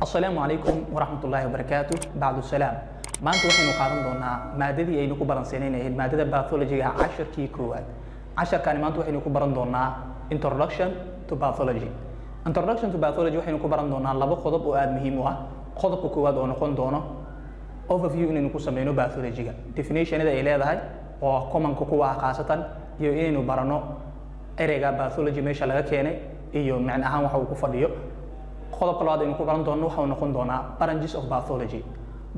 السلام عليكم ورحمة الله وبركاته. بعد السلام maanta waxaynu qaadan doonaa maadadii aynu ku baransaneynayeen maadada pathology-ga 10kii koowaad. 10kani maanta waxaynu ku baran doonaa introduction to pathology. Introduction to pathology waxaynu ku baran doonaa laba qodob oo aad muhiim u ah. qodobka koowaad oo noqon doono overview inaynu ku sameeyno pathology-ga, definition-ida ay leedahay oo common-ka ku ah khaasatan, iyo inaynu barano ereyga pathology meesha laga keenay iyo macna ahaan waxa uu ku fadhiyo. qodobka labaad aynu ku baran doono waxa uu noqon doonaa branches of pathology.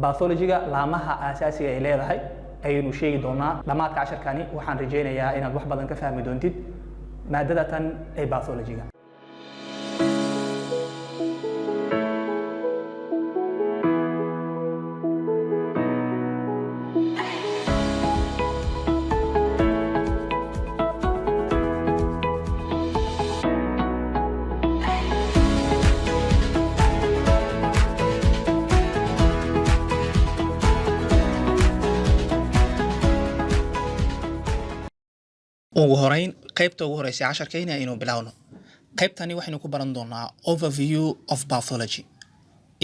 pathology-ga laamaha aasaasiga ay leedahay ayaynu sheegi doonaa. dhamaadka casharkani waxaan rajaynayaa inaad wax badan ka fahmi doontid maadada tan ee pathology-ga. ugu horeyn qaybta ugu horeysa casharkeena inuu bilowno. qaybtani waxaynu ku baran doonaa overview of pathology,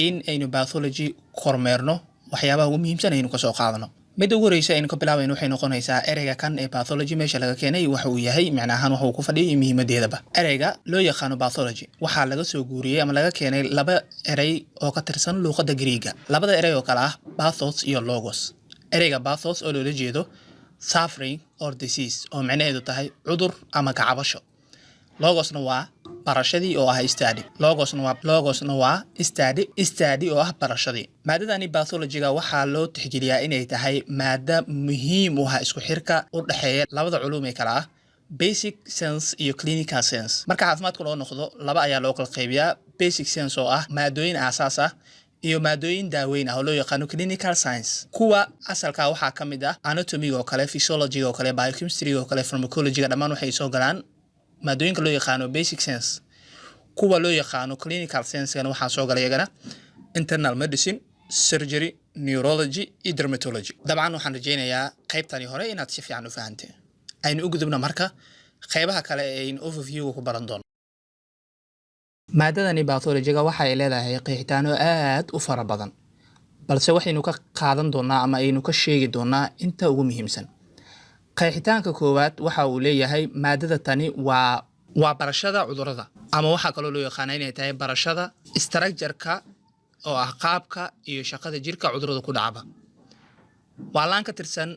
in aynu pathology kormeerno waxyaabaha ugu muhiimsan aynu ka soo qaadano. midda ugu horeysa aynu ka bilaabayno waxay noqonaysaa ereyga kan ee pathology meesha laga keenay waxa uu yahay macna ahaan waxa uu ku fadhiyo muhiimadeedaba. ereyga loo yaqaano pathology waxaa laga soo guuriyay ama laga keenay laba erey oo ka tirsan luqadda Greek-ga. labada erey oo kala ah pathos iyo logos. ereyga pathos oo loola jeedo suffering or disease oo macnaheedu tahay cudur ama kacabasho. logosna waa barashadii oo ah study. logosna waa study oo ah barashadii. maadadani pathology-ga waxaa loo tixgeliyaa inay tahay maada muhiim u ah isku xirka u dhaxeeya labada culuum ee kala ah basic science iyo clinical science. marka caafimaadka loo noqdo laba ayaa loo kala qaybiyaa: basic science oo ah maadooyin aasaas ah iyo maadooyin daaweyn ah oo loo yaqaano clinical science. kuwa asalka waxaa ka mid ah anatomy oo kale, physiology oo kale, biochemistry oo kale, pharmacology dhammaan waxay soo galaan maadooyinka loo yaqaano basic science. kuwa loo yaqaano clinical science-kana waxaa soo galay iyagana internal medicine, surgery, neurology iyo dermatology. dabcan waxaan rajaynayaa qaybtani hore inaad si fiican u fahanteen. aynu u gudubno marka qaybaha kale ee aynu overview ku baran doono. maadadani pathology-ga waxay leedahay qeexitaano aad u fara badan, balse waxaynu ka qaadan doonaa ama aynu ka sheegi doonaa inta ugu muhiimsan. qeexitaanka koowaad waxa uu leeyahay maadada tani waa barashada cudurrada, ama waxaa kaloo loo yaqaana inay tahay barashada structure-ka oo ah qaabka iyo shaqada jirka cudurrada ku dhacaba. waa laan ka tirsan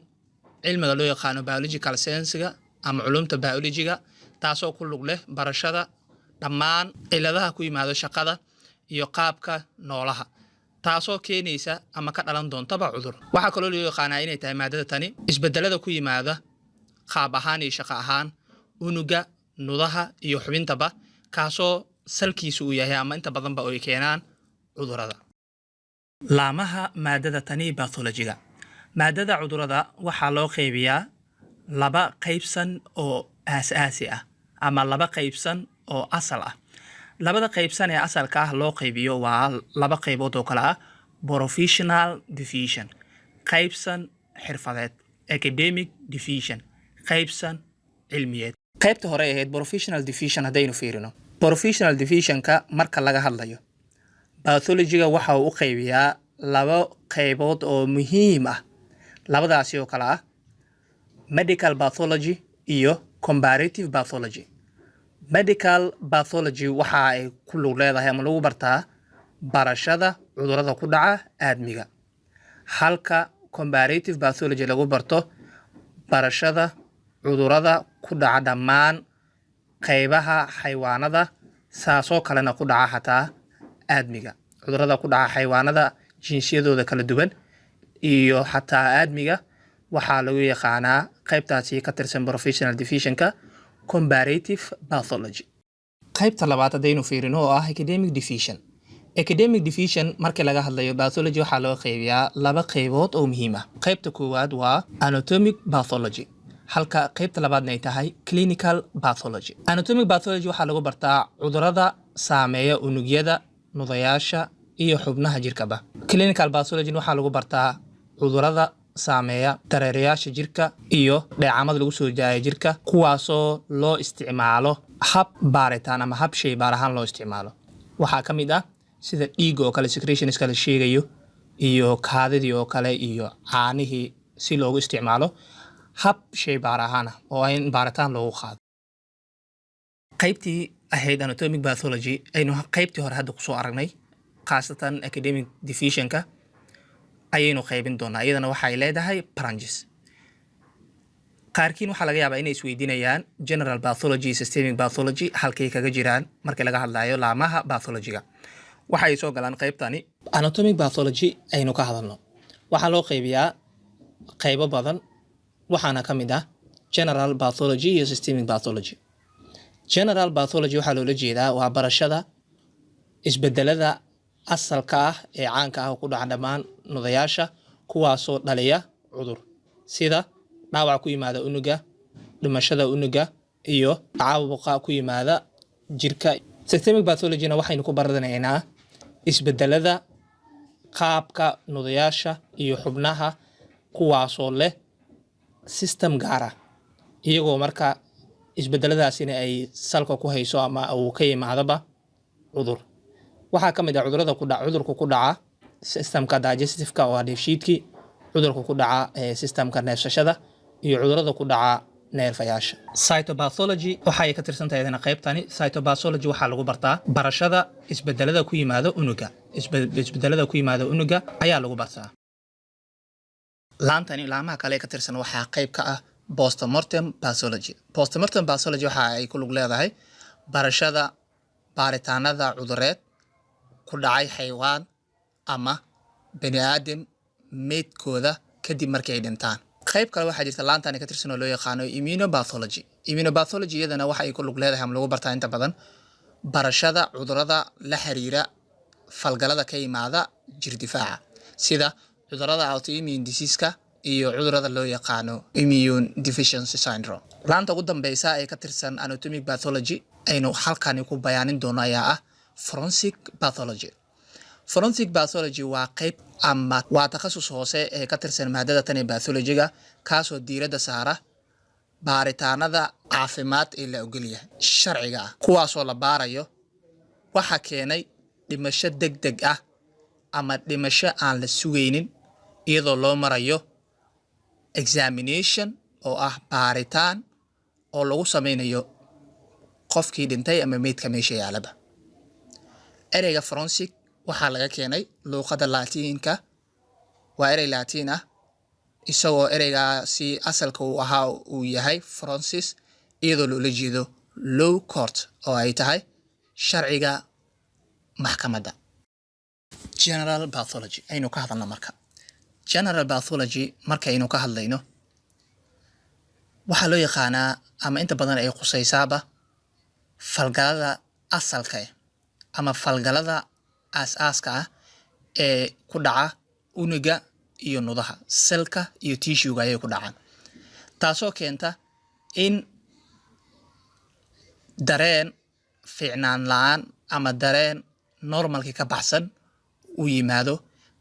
cilmiga loo yaqaano biological science-ga ama culumta biology-ga, taasoo ku lug leh barashada dhammaan ciladaha ku yimaado shaqada iyo qaabka noolaha, taasoo keenaysa ama ka dhalan doontaba cudur. waxaa kaloo loo yaqaanaa inay tahay maadada tani isbedelada ku yimaada qaab ahaan iyo shaqo ahaan unuga, nudaha iyo xubintaba, kaasoo salkiisu uu yahay ama inta badanba ay keenaan cudurrada. laamaha maadada tani pathology-ga. maadada cudurrada waxaa loo qaybiyaa laba qaybsan oo aasaasi ah ama laba qaybsan oo asal ah. labada qaybsan ee asalka ah loo qaybiyo waa laba qaybood oo kala ah professional division, qaybsan xirfadeed, academic division, qaybsan cilmiyeed. qaybta hore ahayd professional division haddaynu fiirino. professional division-ka marka laga hadlayo pathology-ga waxa uu u qaybiyaa laba qaybood oo muhiim ah. labadaasi oo kala ah medical pathology iyo comparative pathology. medical pathology waxa ay ku lug leedahay ama lagu bartaa barashada cudurrada ku dhaca aadmiga, halka comparative pathology lagu barto barashada cudurrada ku dhaca dhammaan qaybaha xayawaanada, saasoo kalena ku dhaca xataa aadmiga. cudurrada ku dhaca xayawaanada jinsiyadooda kala duwan iyo xataa aadmiga waxaa lagu yaqaanaa qaybtaasi ka tirsan professional division-ka comparative pathology. qaybta labaad haddaynu fiirino oo ah academic division. academic division markii laga hadlayo pathology waxaa loo qaybiyaa laba qaybood oo muhiim ah. qaybta koowaad waa anatomic pathology, halka qaybta labaadna ay tahay clinical pathology. anatomic pathology waxaa lagu bartaa cudurrada saameeya unugyada, nudayaasha iyo xubnaha jirkaba. clinical pathology waxaa lagu bartaa cudurrada saameeya dareerayaasha jirka iyo dheecaamada lagu soo jaaya jirka, kuwaasoo loo isticmaalo hab baaritaan ama hab shay baar ahaan loo isticmaalo. waxaa ka mid ah sida dhiigga oo kale secretionska la sheegayo iyo kaadidii oo kale iyo caanihii si loogu isticmaalo hab shay baar ahaan ah oo in baaritaan loogu qaado. qaybtii ahayd anatomic pathology aynu qaybtii hore hadda kusoo aragnay khaasatan academic divisionka ayaynu qaybin doonaa. iyadana waxay leedahay branches. qaarkiin waxaa laga yaabaa inay isweydiinayaan general pathology, systemic pathology halkay kaga jiraan markii laga hadlayo laamaha pathologyga. waxay soo galaan qaybtani anatomic pathology aynu ka hadalno. waxaa loo qaybiyaa qaybo badan, waxaana ka mid ah general pathology iyo systemic pathology. general pathology waxaa loola jeedaa waa barashada isbedelada asalka ah ee caanka ah oo ku dhaca dhammaan nudayaasha kuwaasoo dhaliya cudur, sida dhaawac ku yimaada unuga, dhimashada unuga iyo caabuqa ku yimaada jirka. Systemic pathology-na waxaynu ku baranaynaa isbedelada qaabka nudayaasha iyo xubnaha kuwaasoo leh system gaar ah, iyagoo marka isbedeladaasina ay salka ku hayso ama uu ka yimaadaba cudur. waxaa ka mid ah cudurka ku dhaca systemka digestive-ka oo ah dheefshiidkii, cudurka ku dhaca systemka neefsashada iyo cudurada ku dhaca neerfayaasha. Cytopathology waxay ka tirsan tahay qaybtani. Cytopathology waxaa lagu bartaa barashada isbedelada ku yimaada unuga. Isbedelada ku yimaada unuga ayaa lagu bartaa. laantani laamaha kale ka tirsan waxaa qayb ka ah postmortem pathology. Postmortem pathology waxa ay ku lug leedahay barashada baaritaanada cudureed ku dhacay xayawaan ama bani aadam meydkooda kadib markay ay dhintaan. qayb kale waxaa jirta laantani ka tirsan oo loo yaqaano immunopathology. Immunopathology iyadana waxa ay ku lug leedahay ama lagu bartaa inta badan barashada cudurada la xiriira falgalada ka yimaada jir difaaca, sida cudurada autoimmune disease-ka iyo cudurada loo yaqaano immune deficiency syndrome. laanta ugu dambeysa ee ka tirsan anatomic pathology aynu halkani ku bayaanin doono ayaa ah forensic pathology. Forensic pathology waa qayb ama waa takhasus hoose ee ka tirsan maadada tan ee pathology-ga kaasoo diiradda saara baaritaanada caafimaad ee la ogol yahay sharciga ah, kuwaasoo la baarayo waxa keenay dhimasho degdeg ah ama dhimasho aan la sugaynin iyadoo loo marayo examination oo ah baaritaan oo lagu sameynayo qofkii dhintay ama meydka meesha yaalaba. ereyga forensic waxaa laga keenay luqadda Laatiinka, waa erey Laatiin ah isagoo ereygaasi asalka uu ahaa uu yahay forensis, iyadoo loola jeedo law court oo ay tahay sharciga maxkamadda. General pathology aynu ka hadalno marka. General pathology markaynu ka hadlayno waxaa loo yaqaanaa ama inta badan ay khusaysaaba falgalada asalka ah ama falgalada aas-aaska ah ee ku dhaca unuga iyo nudaha, selka iyo tissue-ga ayay ku dhacaan, taasoo keenta in dareen fiicnaan la-aan ama dareen normalkii ka baxsan uu yimaado,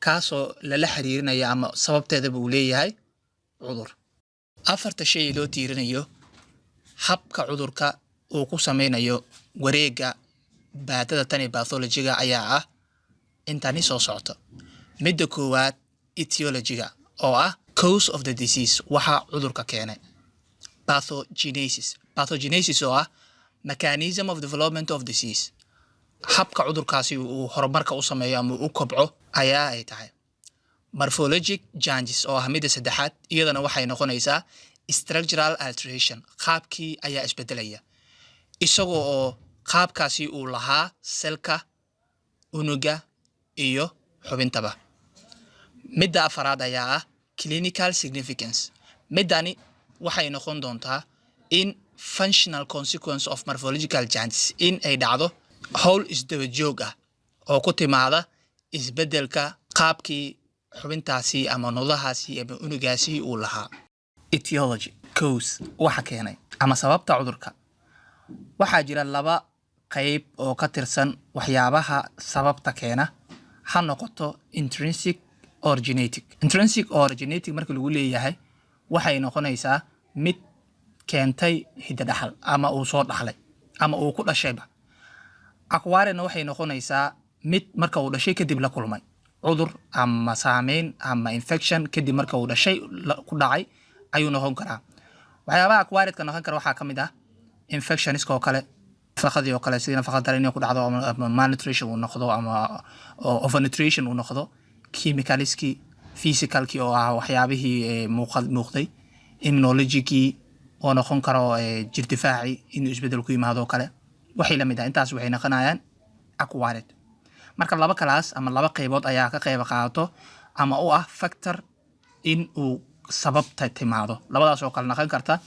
kaasoo lala xiriirinayo ama sababteedaba uu leeyahay cudur. afarta shay loo tiirinayo habka cudurka uu ku sameynayo wareegga baadada tan ee pathology-ga ayaa ah intani soo socota. midda koowaad etiology-ga oo ah cause of the disease, waxa cudurka keenay. Pathogenesis oo ah mechanism of development of disease, habka cudurkaasi uu horumarka u sameeyo ama u kobco ayaa ay tahay. Morphologic changes oo ah midda saddexaad, iyadana waxay noqonaysaa structural alteration, qaabkii ayaa isbedelaya isagoo oo qaabkaasi uu lahaa selka, unuga iyo xubintaba. midda afaraad ayaa ah clinical significance. middani waxay noqon doontaa in functional consequence of morphological changes, in ay dhacdo howl isdaba joog ah oo ku timaada isbedelka qaabkii xubintaasi ama nudahaasi ama unugaasi uu lahaa. Etiology, cause, waxa keenay ama sababta cudurka. waxaa jira laba qayb oo ka tirsan waxyaabaha sababta keena, ha noqoto intrinsic or genetic. Intrinsic or genetic marka lagu leeyahay waxay noqonaysaa mid keentay hiddo dhaxal ama uu soo dhaxlay ama uu ku dhashayba. Acquiredna waxay noqonaysaa mid marka uu dhashay kadib la kulmay cudur ama saameyn ama infection kadib marka uu dhashay ku dhacay ayuu noqon karaa. waxyaabaha acquiredka noqon kara waxaa ka mid ah infectionska oo kale, nafaqadii oo kale, sida nafaqa dareen inay ku dhacdo ama malnutrition uu noqdo ama overnutrition uu noqdo, chemicalskii, physicalkii oo ah waxyaabihii muuqday, immunologykii oo noqon karo jir difaaci inuu isbedel ku yimaado kale, waxay la mid ah. intaas waxay noqonayaan acquired. marka laba kalaas ama laba qaybood ayaa ka qayb qaato ama u ah factor in uu sababta timaado. labadaas oo kale noqon karta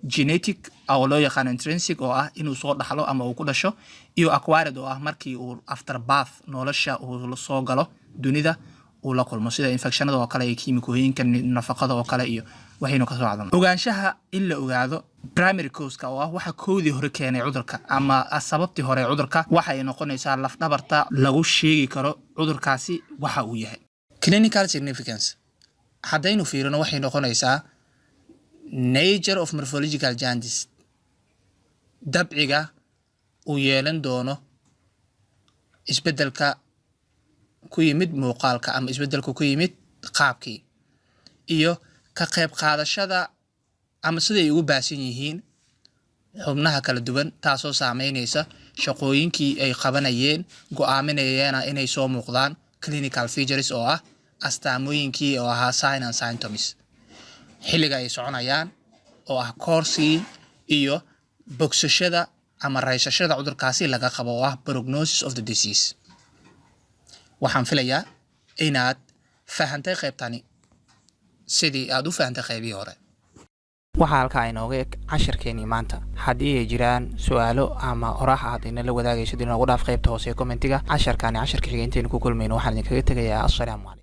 genetic oo loo yaqaan intrinsic oo ah inuu soo dhaxlo ama uu ku dhasho, iyo acquired oo ah markii uu after birth nolosha uu soo galo dunida uu la kulmo, sida infectionada oo kale iyo kiimikooyinka nafaqada oo kale iyo waxaynu ka soo hadalno. ogaanshaha in la ogaado primary cause-ka oo ah waxa koodii hore keenay cudurka ama sababtii hore cudurka, waxay noqonaysaa laf dhabarta lagu sheegi karo cudurkaasi waxa uu yahay. clinical significance haddaynu fiirino waxay noqonaysaa nature of morphological jaundice, dabciga uu yeelan doono isbedelka ku yimid muuqaalka ama isbedelka ku yimid qaabkii, iyo ka qayb qaadashada ama siday ugu baasan yihiin xubnaha kala duwan, taasoo saameynaysa shaqooyinkii ay qabanayeen, go'aaminayeena inay soo muuqdaan clinical features oo ah astaamooyinkii oo ahaa sign and symptoms, xilliga ay soconayaan oo ah koorsii, iyo bogsashada ama raysashada cudurkaasi laga qabo oo ah prognosis of the disease. waxaan filayaa inaad fahantay qaybtani sidii aad u fahantay qaybihii hore. waxaa halkaa inooga eg cashirkeenii maanta. haddii ay jiraan su-aalo ama oraah aad inala wadaagaysid inoogu dhaaf qaybta hoose ee commentiga. casharkani casharka xiga intaynu ku kulmayno waxaan idinkaga tegayaa assalaamu calaykum.